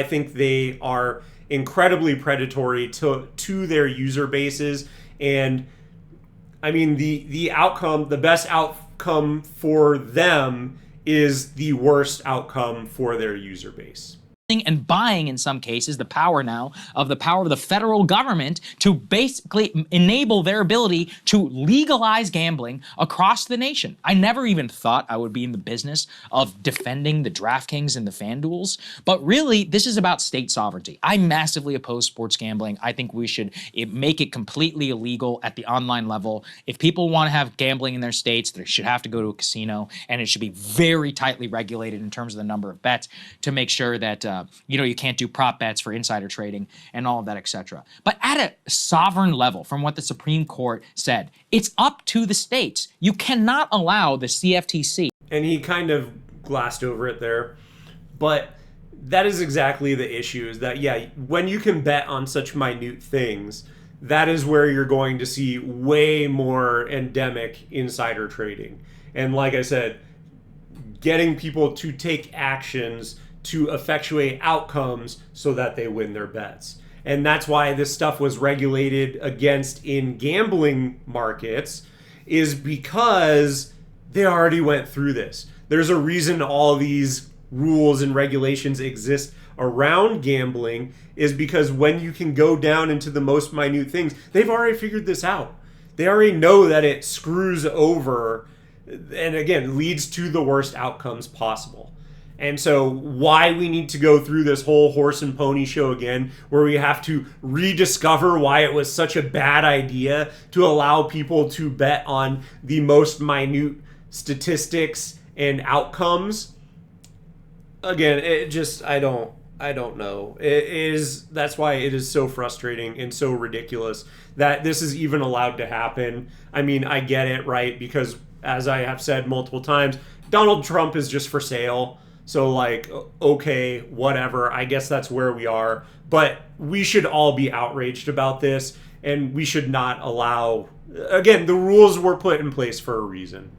think they are incredibly predatory to their user bases. And I mean, the best outcome for them is the worst outcome for their user base. And buying, in some cases, the power of the federal government to basically enable their ability to legalize gambling across the nation. I never even thought I would be in the business of defending the DraftKings and the FanDuels, but really, this is about state sovereignty. I massively oppose sports gambling. I think we should make it completely illegal at the online level. If people want to have gambling in their states, they should have to go to a casino, and it should be very tightly regulated in terms of the number of bets to make sure that you can't do prop bets for insider trading and all of that, etc. But at a sovereign level, from what the Supreme Court said, it's up to the states. You cannot allow the CFTC. And he kind of glassed over it there. But that is exactly the issue, is that, yeah, when you can bet on such minute things, that is where you're going to see way more endemic insider trading. And like I said, getting people to take actions to effectuate outcomes so that they win their bets. And that's why this stuff was regulated against in gambling markets, is because they already went through this. There's a reason all these rules and regulations exist around gambling, is because when you can go down into the most minute things, they've already figured this out. They already know that it screws over and, again, leads to the worst outcomes possible. And so why we need to go through this whole horse and pony show again, where we have to rediscover why it was such a bad idea to allow people to bet on the most minute statistics and outcomes. Again, it just, I don't know. That's why it is so frustrating and so ridiculous that this is even allowed to happen. I mean, I get it, right? Because as I have said multiple times, Donald Trump is just for sale. So, like, okay, whatever, I guess that's where we are. But we should all be outraged about this, and we should not allow... Again, the rules were put in place for a reason.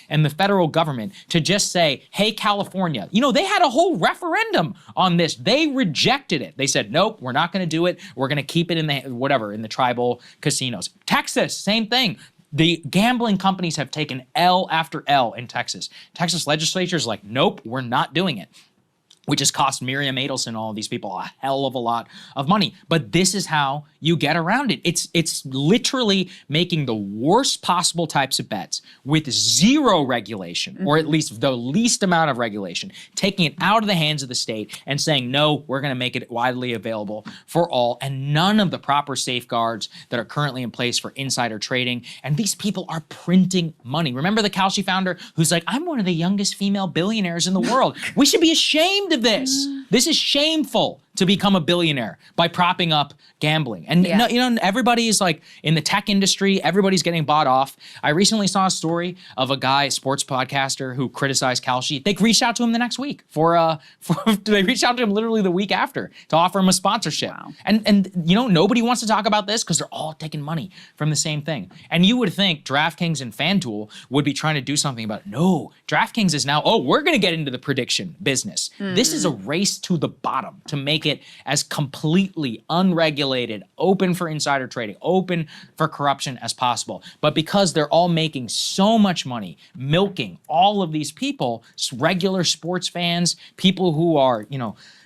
And the federal government to just say, hey, California, they had a whole referendum on this. They rejected it. They said, nope, we're not going to do it. We're going to keep it in the tribal casinos. Texas, same thing. The gambling companies have taken L after L in Texas. Texas legislature is like, nope, we're not doing it, which has cost Miriam Adelson, all of these people, a hell of a lot of money. But this is how you get around it. It's literally making the worst possible types of bets with zero regulation, or at least the least amount of regulation, taking it out of the hands of the state and saying, no, we're going to make it widely available for all, and none of the proper safeguards that are currently in place for insider trading. And these people are printing money. Remember the Kalshi founder who's like, I'm one of the youngest female billionaires in the world. We should be ashamed of this. This is shameful to become a billionaire by propping up gambling. And everybody's like in the tech industry, everybody's getting bought off. I recently saw a story of a guy, sports podcaster, who criticized Kalshi. They reached out to him the next week they reached out to him literally the week after to offer him a sponsorship. Wow. And nobody wants to talk about this because they're all taking money from the same thing. And you would think DraftKings and FanDuel would be trying to do something about it. No, DraftKings is now, we're going to get into the prediction business. This is a race to the bottom to make it as completely unregulated, open for insider trading, open for corruption as possible. But because they're all making so much money, milking all of these people, regular sports fans, people who are,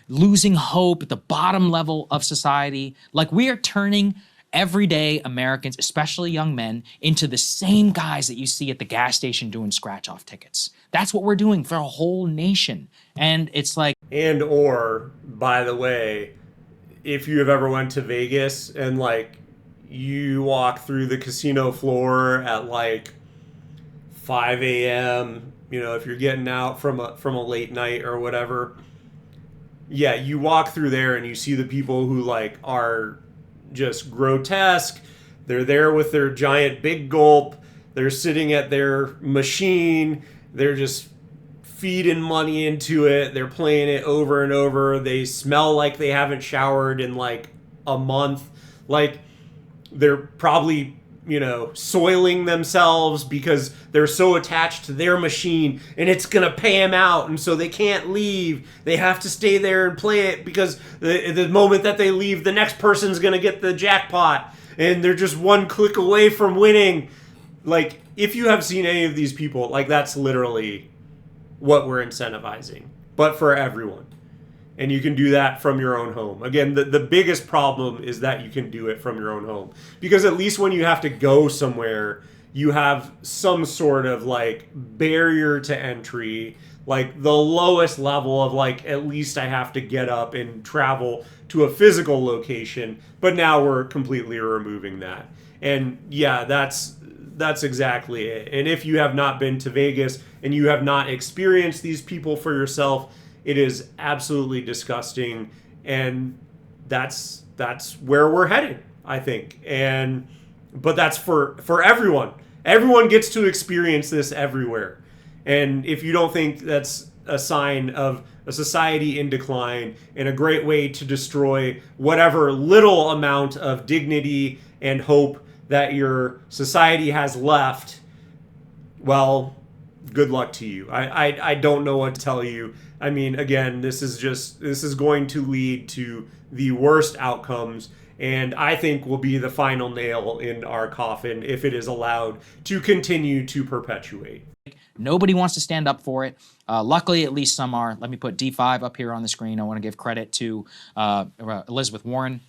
losing hope at the bottom level of society, like we are turning everyday Americans, especially young men, into the same guys that you see at the gas station doing scratch-off tickets. That's what we're doing for a whole nation. And it's like... or, by the way, if you have ever went to Vegas and, you walk through the casino floor at, 5 a.m., if you're getting out from a late night or whatever, you walk through there and you see the people who, are just grotesque. They're there with their giant big gulp. They're sitting at their machine. They're just feeding money into it. They're playing it over and over. They smell like they haven't showered in a month. They're probably, soiling themselves because they're so attached to their machine and it's going to pay them out. And so they can't leave. They have to stay there and play it because the moment that they leave, the next person's going to get the jackpot and they're just one click away from winning. If you have seen any of these people, that's literally what we're incentivizing, but for everyone. And you can do that from your own home. Again, the biggest problem is that you can do it from your own home. Because at least when you have to go somewhere, you have some sort of barrier to entry, the lowest level of at least I have to get up and travel to a physical location. But now we're completely removing that. And that's exactly it. And if you have not been to Vegas and you have not experienced these people for yourself, it is absolutely disgusting, and that's where we're headed, I think. But that's for everyone. Everyone gets to experience this everywhere. And if you don't think that's a sign of a society in decline and a great way to destroy whatever little amount of dignity and hope that your society has left, well, good luck to you. I don't know what to tell you. I mean, again, this is going to lead to the worst outcomes, and I think will be the final nail in our coffin if it is allowed to continue to perpetuate. Nobody wants to stand up for it. Luckily, at least some are. Let me put D5 up here on the screen. I want to give credit to Elizabeth Warren.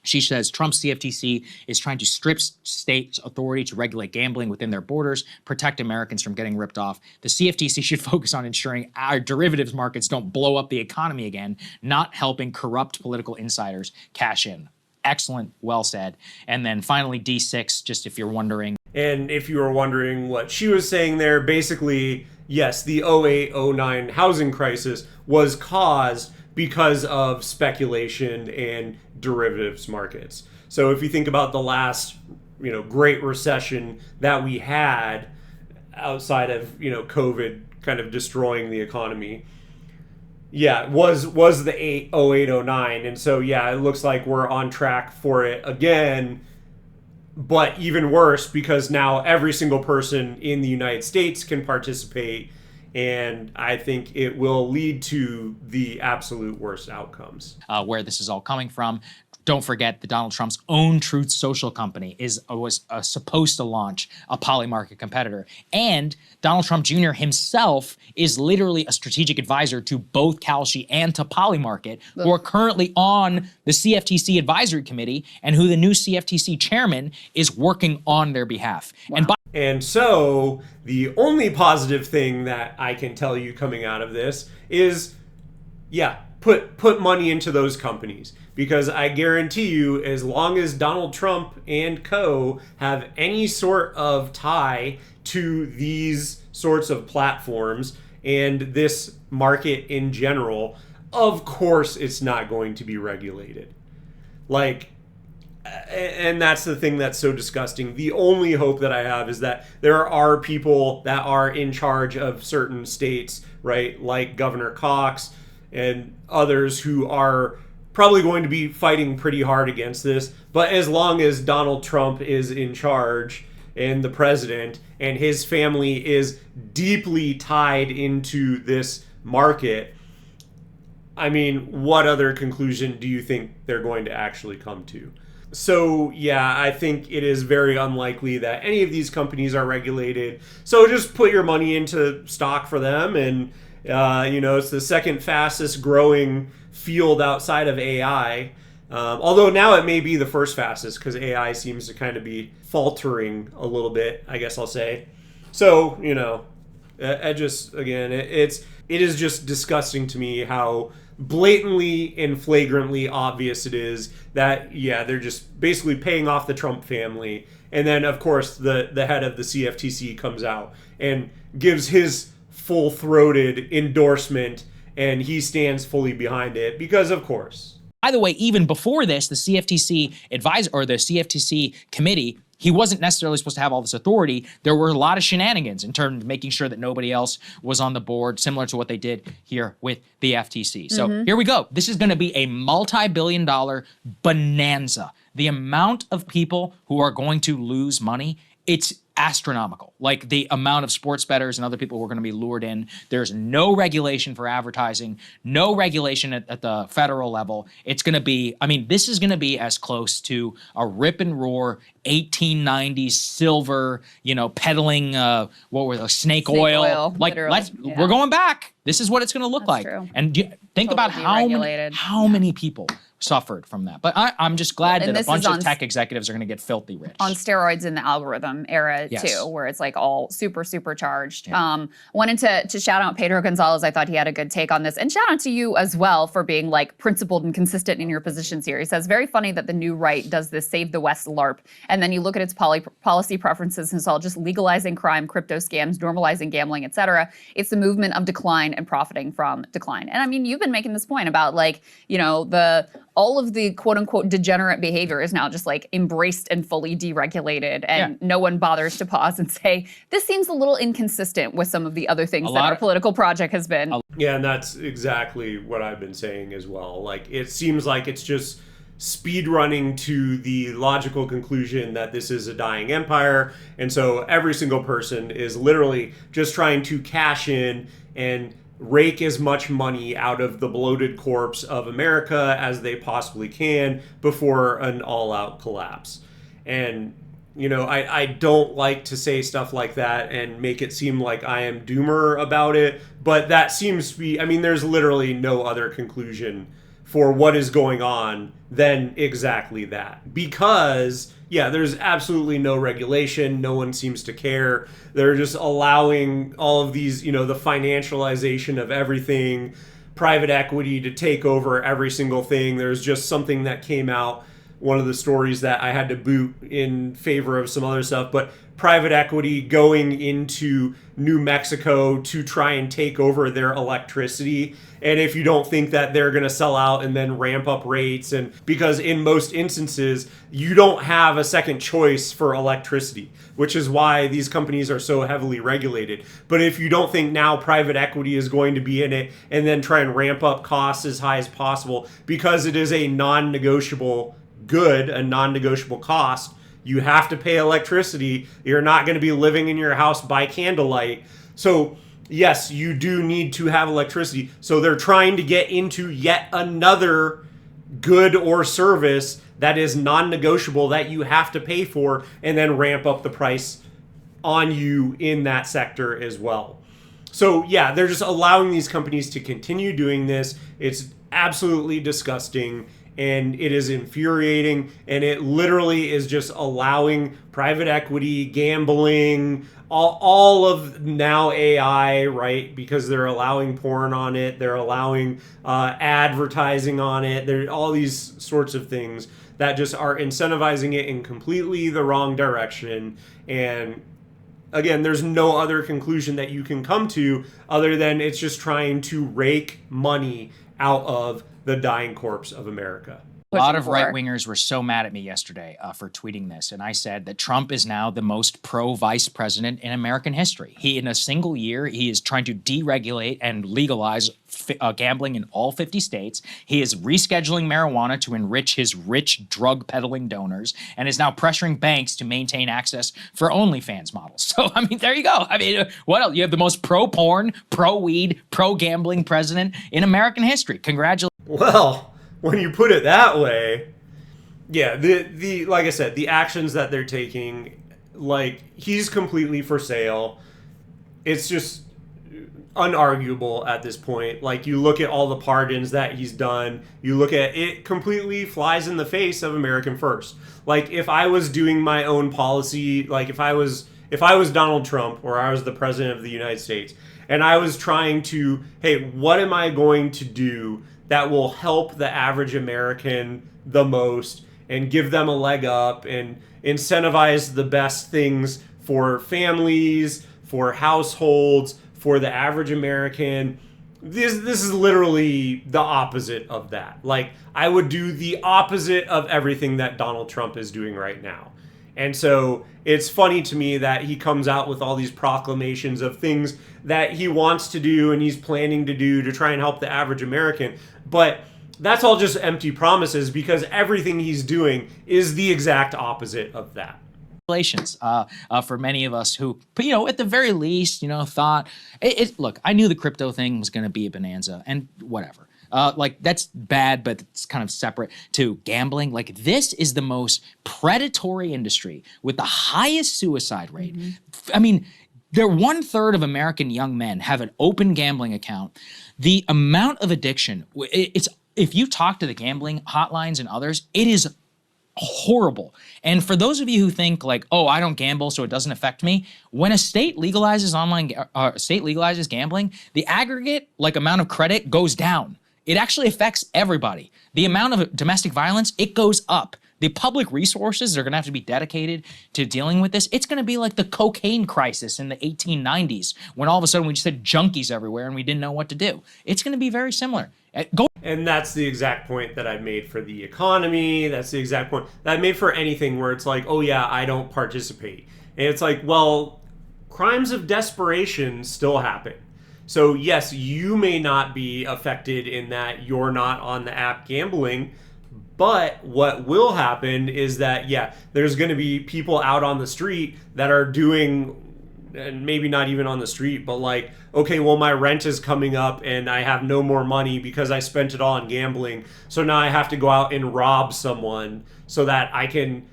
She says Trump's CFTC is trying to strip states' authority to regulate gambling within their borders, protect Americans from getting ripped off. The CFTC should focus on ensuring our derivatives markets don't blow up the economy again, not helping corrupt political insiders cash in. Excellent. Well said. And then finally, D6, just if you're wondering. And if you were wondering what she was saying there, basically, yes, the 08-09 housing crisis was caused because of speculation and derivatives markets. So if you think about the last, great recession that we had outside of, COVID kind of destroying the economy, was the 08-09. And so, it looks like we're on track for it again, but even worse because now every single person in the United States can participate. And I think it will lead to the absolute worst outcomes. Where this is all coming from. Don't forget that Donald Trump's own Truth Social company was supposed to launch a Polymarket competitor. And Donald Trump Jr. himself is literally a strategic advisor to both Kalshi and to Polymarket, who are currently on the CFTC advisory committee and who the new CFTC chairman is working on their behalf. Wow. And so the only positive thing that I can tell you coming out of this is, put money into those companies. Because I guarantee you, as long as Donald Trump and co. have any sort of tie to these sorts of platforms and this market in general, of course it's not going to be regulated. Like, and that's the thing that's so disgusting. The only hope that I have is that there are people that are in charge of certain states, right, like Governor Cox and others who are probably going to be fighting pretty hard against this. But as long as Donald Trump is in charge and the president and his family is deeply tied into this market, I mean, what other conclusion do you think they're going to actually come to? So, yeah, I think it is very unlikely that any of these companies are regulated. So just put your money into stock for them. And, it's the second fastest growing field outside of AI. Although now it may be the first fastest because AI seems to kind of be faltering a little bit, I guess I'll say. So, it is just disgusting to me how blatantly and flagrantly obvious it is that, yeah, they're just basically paying off the Trump family. And then, of course, the head of the CFTC comes out and gives his full-throated endorsement, and he stands fully behind it because, of course. By the way, even before this, the CFTC advisor or the CFTC committee, he wasn't necessarily supposed to have all this authority. There were a lot of shenanigans in terms of making sure that nobody else was on the board, similar to what they did here with the FTC. So here we go. This is going to be a multi-billion-dollar bonanza. The amount of people who are going to lose money, it's astronomical. Like the amount of sports bettors and other people who are going to be lured in. There's no regulation for advertising, no regulation at the federal level. It's going to be, this is going to be as close to a rip and roar 1890s silver, peddling, snake oil. Like, we're going back. This is what it's going to look like. True. And think about how many people suffered from that. But I'm just glad that a bunch of tech executives are going to get filthy rich. On steroids in the algorithm era, too, where it's like all super, supercharged. Wanted to shout out Pedro Gonzalez. I thought he had a good take on this. And shout out to you as well for being like principled and consistent in your positions here. He says, very funny that the new right does this Save the West LARP. And then you look at its policy preferences and it's all just legalizing crime, crypto scams, normalizing gambling, etc. It's the movement of decline and profiting from decline. And you've been making this point about all of the quote unquote degenerate behavior is now just like embraced and fully deregulated, and no one bothers to pause and say, this seems a little inconsistent with some of the other things that our political project has been. Yeah, and that's exactly what I've been saying as well. Like, it seems like it's just speed running to the logical conclusion that this is a dying empire. And so every single person is literally just trying to cash in and rake as much money out of the bloated corpse of America as they possibly can before an all-out collapse. And, I don't like to say stuff like that and make it seem like I am doomer about it, but that seems to be, there's literally no other conclusion for what is going on than exactly that. Because, there's absolutely no regulation. No one seems to care. They're just allowing all of these, the financialization of everything, private equity to take over every single thing. There's just something that came out, one of the stories that I had to boot in favor of some other stuff, but private equity going into New Mexico to try and take over their electricity. And if you don't think that they're going to sell out and then ramp up rates, and because in most instances, you don't have a second choice for electricity, which is why these companies are so heavily regulated. But if you don't think now private equity is going to be in it and then try and ramp up costs as high as possible, because it is a non-negotiable good, a non-negotiable cost, you have to pay electricity. You're not going to be living in your house by candlelight. So yes, you do need to have electricity. So they're trying to get into yet another good or service that is non-negotiable that you have to pay for, and then ramp up the price on you in that sector as well. So they're just allowing these companies to continue doing this. It's absolutely disgusting. And it is infuriating, and it literally is just allowing private equity, gambling, all of now AI, right? Because they're allowing porn on it, they're allowing advertising on it, there all these sorts of things that just are incentivizing it in completely the wrong direction. And again, there's no other conclusion that you can come to other than it's just trying to rake money out of the dying corpse of America. A lot of right-wingers were so mad at me yesterday for tweeting this, and I said that Trump is now the most pro-vice president in American history. In a single year, he is trying to deregulate and legalize gambling in all 50 states. He is rescheduling marijuana to enrich his rich drug-peddling donors, and is now pressuring banks to maintain access for OnlyFans models. So, I mean, there you go. I mean, what else? You have the most pro-porn, pro-weed, pro-gambling president in American history. Congratulations. Well, when you put it that way, yeah, the like I said, the actions that they're taking, like, he's completely for sale. It's just unarguable at this point. Like, you look at all the pardons that he's done, you look at it, completely flies in the face of American First. Like, if I was doing my own policy, like if I was Donald Trump, or I was the president of the United States, and I was trying to, hey, what am I going to do that will help the average American the most and give them a leg up and incentivize the best things for families, for households, for the average American. This is literally the opposite of that. Like, I would do the opposite of everything that Donald Trump is doing right now. And so it's funny to me that he comes out with all these proclamations of things that he wants to do and he's planning to do to try and help the average American. But that's all just empty promises, because everything he's doing is the exact opposite of that. For many of us who, at the very least, thought look, I knew the crypto thing was going to be a bonanza and whatever. Like, that's bad, but it's kind of separate to gambling. Like, this is the most predatory industry with the highest suicide rate. Mm-hmm. I mean, 1/3 of American young men have an open gambling account. The amount of addiction, if you talk to the gambling hotlines and others, it is horrible. And for those of you who think like, oh, I don't gamble, so it doesn't affect me, when a state legalizes gambling, the aggregate amount of credit goes down. It actually affects everybody. The amount of domestic violence, it goes up. The public resources are going to have to be dedicated to dealing with this. It's going to be like the cocaine crisis in the 1890s, when all of a sudden we just had junkies everywhere and we didn't know what to do. It's going to be very similar. And that's the exact point that I made for the economy. That's the exact point that I made for anything where it's like, oh yeah, I don't participate. And it's like, well, crimes of desperation still happen. So yes, you may not be affected in that you're not on the app gambling, but what will happen is that, yeah, there's going to be people out on the street that are doing, and maybe not even on the street, but like, okay, well, my rent is coming up and I have no more money because I spent it all on gambling. So now I have to go out and rob someone so that I can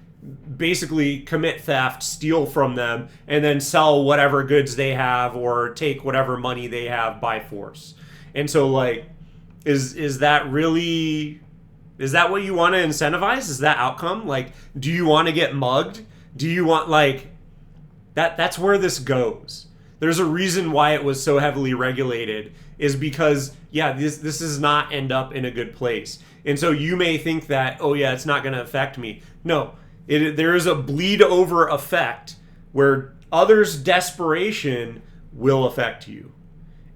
basically commit theft, steal from them, and then sell whatever goods they have or take whatever money they have by force. And so, like, is that really, is that what you want to incentivize? Is that outcome? Like, do you want to get mugged? Do you want, like, that's where this goes. There's a reason why it was so heavily regulated, is because, yeah, this does not end up in a good place. And so you may think that, oh yeah, it's not going to affect me. No. There is a bleed over effect where others' desperation will affect you.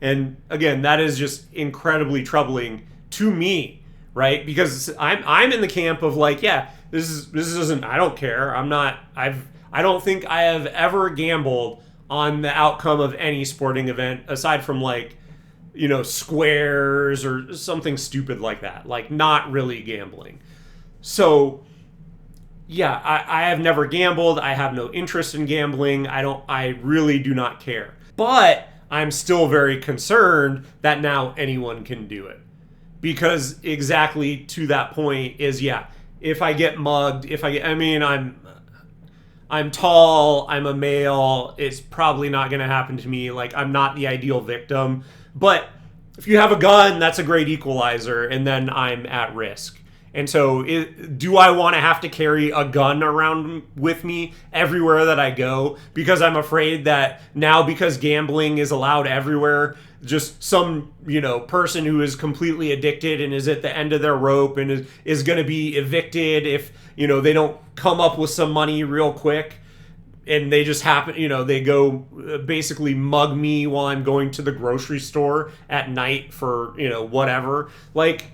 And again, that is just incredibly troubling to me, right? Because I'm in the camp of like, yeah, this isn't, I don't care. I don't think I have ever gambled on the outcome of any sporting event aside from like, squares or something stupid like that, like not really gambling. So yeah, I have never gambled. I have no interest in gambling. I really do not care. But I'm still very concerned that now anyone can do it. Because exactly to that point is, yeah, if I get mugged, I'm tall, I'm a male, it's probably not going to happen to me. Like, I'm not the ideal victim. But if you have a gun, that's a great equalizer, and then I'm at risk. And so do I want to have to carry a gun around with me everywhere that I go? Because I'm afraid that now, because gambling is allowed everywhere, just some, person who is completely addicted and is at the end of their rope and is going to be evicted if, they don't come up with some money real quick. and they just happen, they go basically mug me while I'm going to the grocery store at night for, whatever. Like,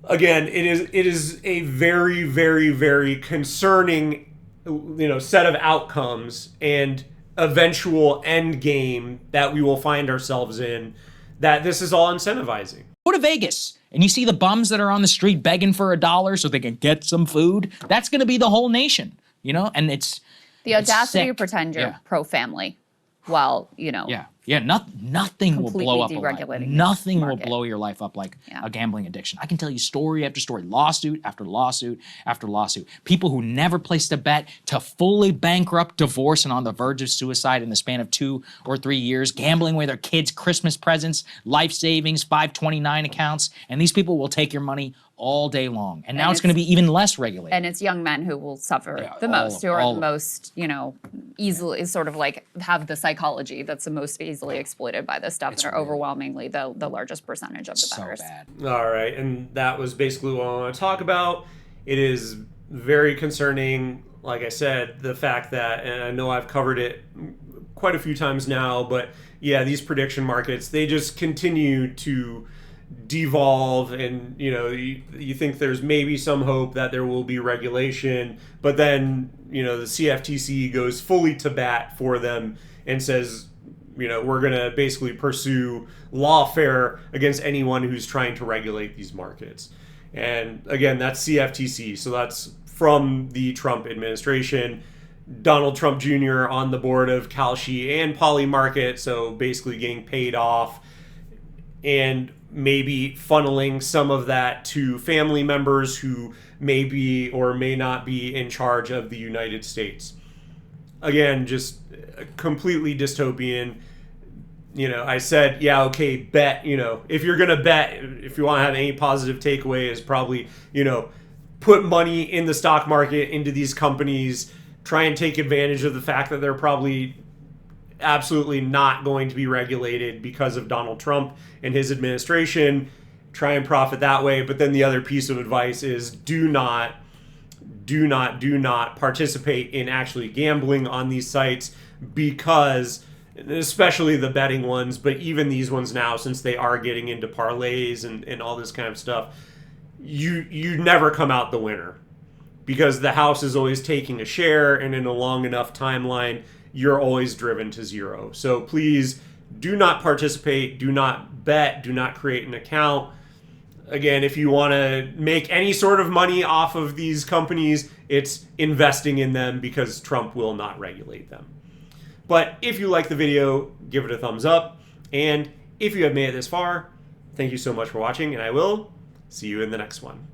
again, it is a very, very, very concerning, set of outcomes and eventual end game that we will find ourselves in, that this is all incentivizing. Go to Vegas and you see the bums that are on the street begging for $1 so they can get some food. That's going to be the whole nation, and it's the audacity sick. to pretend you're pro-family while, nothing will blow up a life. deregulating Nothing this will market. blow your life up like a gambling addiction. I can tell you story after story, lawsuit after lawsuit after lawsuit. People who never placed a bet to fully bankrupt, divorce, and on the verge of suicide in the span of 2 or 3 years, gambling away their kids' Christmas presents, life savings, 529 accounts, and these people will take your money all day long. And now it's going to be even less regulated. And it's young men who will suffer the most, who are the most, easily sort of like have the psychology that's the most easily exploited by this stuff, and are overwhelmingly the largest percentage of the bettors. So bad. All right, and that was basically what I want to talk about. It is very concerning, like I said, the fact that, and I know I've covered it quite a few times now, but yeah, these prediction markets, they just continue to devolve, and you think there's maybe some hope that there will be regulation, but then the CFTC goes fully to bat for them and says, we're going to basically pursue lawfare against anyone who's trying to regulate these markets. And again, that's CFTC, so that's from the Trump administration. Donald Trump Jr. on the board of Kalshi and Polymarket, so basically getting paid off and maybe funneling some of that to family members who may be or may not be in charge of the United States. Again, just completely dystopian. I said, bet, if you're going to bet, if you want to have any positive takeaway, is probably, put money in the stock market into these companies, try and take advantage of the fact that they're probably absolutely not going to be regulated because of Donald Trump and his administration. Try and profit that way. But then the other piece of advice is do not participate in actually gambling on these sites, because especially the betting ones, but even these ones now, since they are getting into parlays and all this kind of stuff, you never come out the winner, because the house is always taking a share, and in a long enough timeline, you're always driven to zero. So please do not participate, do not bet, do not create an account. Again, if you want to make any sort of money off of these companies, it's investing in them, because Trump will not regulate them. But if you like the video, give it a thumbs up. And if you have made it this far, thank you so much for watching, and I will see you in the next one.